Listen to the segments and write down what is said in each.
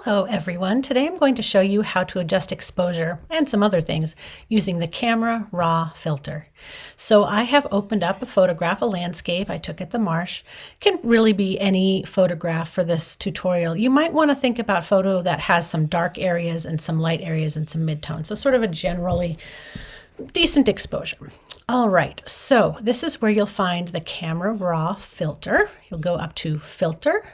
Hello everyone. Today I'm going to show you how to adjust exposure and some other things using the Camera Raw filter. So I have opened up a photograph, a landscape I took at the marsh. It can really be any photograph for this tutorial. You might want to think about photo that has some dark areas and some light areas and some midtones. So sort of a generally decent exposure. All right, so this is where you'll find the Camera Raw filter. You'll go up to Filter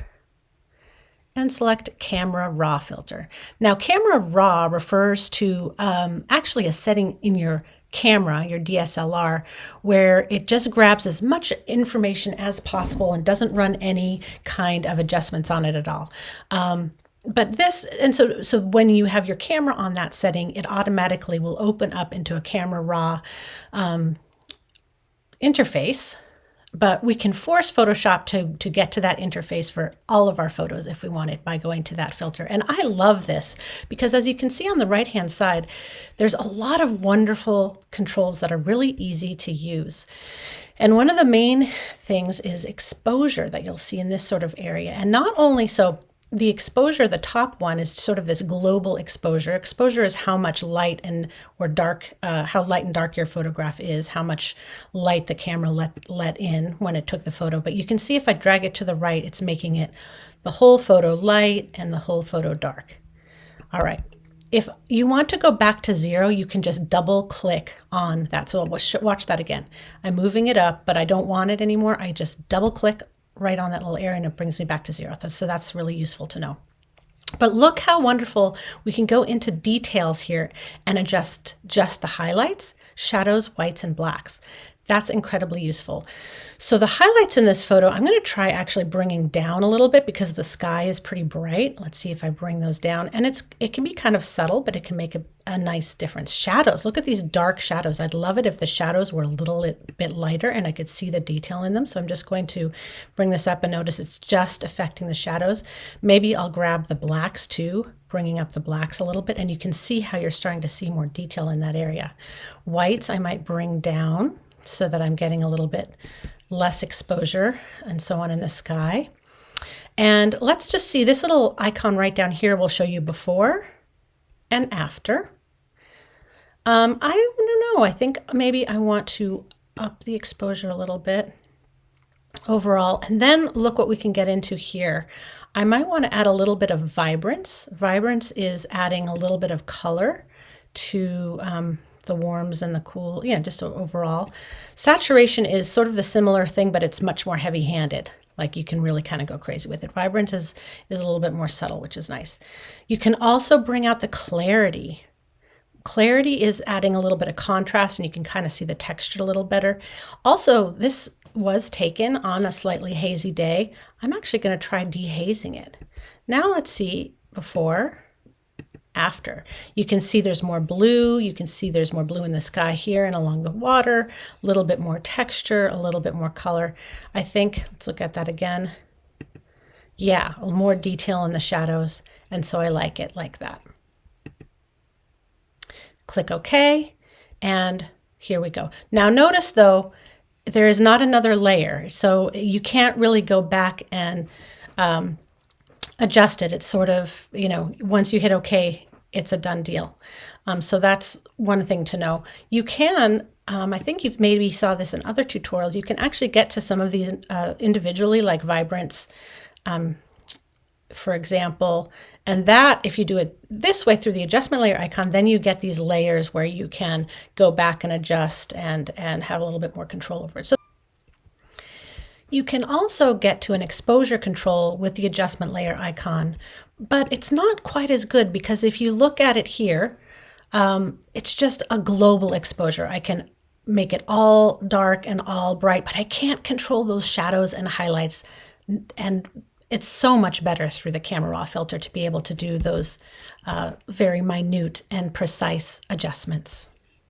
and select Camera Raw filter. Now, Camera Raw refers to actually a setting in your camera, your DSLR, where it just grabs as much information as possible and doesn't run any kind of adjustments on it at all. So when you have your camera on that setting, it automatically will open up into a Camera Raw interface. But we can force Photoshop to get to that interface for all of our photos if we want it by going to that filter. And I love this because, as you can see on the right-hand side, there's a lot of wonderful controls that are really easy to use. And one of the main things is exposure that you'll see in this sort of area. And not only so, the exposure, the top one, is sort of this global exposure. Exposure is how much light or dark, how light and dark your photograph is, how much light the camera let in when it took the photo. But you can see if I drag it to the right, it's making it the whole photo light and the whole photo dark. All right. If you want to go back to 0, you can just double click on that. So watch that again. I'm moving it up, but I don't want it anymore. I just double click right on that little area and it brings me back to 0. So that's really useful to know. But look how wonderful we can go into details here and adjust just the highlights, shadows, whites, and blacks. That's incredibly useful. So the highlights in this photo, I'm going to try actually bringing down a little bit because the sky is pretty bright. Let's see if I bring those down. And it can be kind of subtle, but it can make a nice difference. Shadows, look at these dark shadows. I'd love it if the shadows were a little bit lighter and I could see the detail in them. So I'm just going to bring this up and notice it's just affecting the shadows. Maybe I'll grab the blacks too, bringing up the blacks a little bit, and you can see how you're starting to see more detail in that area. Whites I might bring down so that I'm getting a little bit less exposure and so on in the sky. And let's just see, this little icon right down here will show you before and after. I don't know, I think maybe I want to up the exposure a little bit overall. And then look what we can get into here. I might want to add a little bit of vibrance. Vibrance is adding a little bit of color to the warms and the cool, just overall. Saturation is sort of the similar thing, but it's much more heavy-handed. Like you can really kind of go crazy with it. Vibrance is a little bit more subtle, which is nice. You can also bring out the clarity. Clarity is adding a little bit of contrast, and you can kind of see the texture a little better. Also, this was taken on a slightly hazy day. I'm actually going to try dehazing it. Now let's see before, after. You can see there's more blue. You can see there's more blue in the sky here and along the water, a little bit more texture, a little bit more color. I think, let's look at that again. Yeah, more detail in the shadows. And so I like it like that. Click OK. And here we go. Now notice though, there is not another layer. So you can't really go back and adjust it. It's sort of, once you hit OK, it's a done deal. So that's one thing to know. You can, I think you've maybe saw this in other tutorials, you can actually get to some of these individually, like vibrance, for example. And that, if you do it this way through the adjustment layer icon, then you get these layers where you can go back and adjust and have a little bit more control over it. So you can also get to an exposure control with the adjustment layer icon, but it's not quite as good because if you look at it here, it's just a global exposure. I can make it all dark and all bright, but I can't control those shadows and highlights. And it's so much better through the Camera Raw filter to be able to do those very minute and precise adjustments.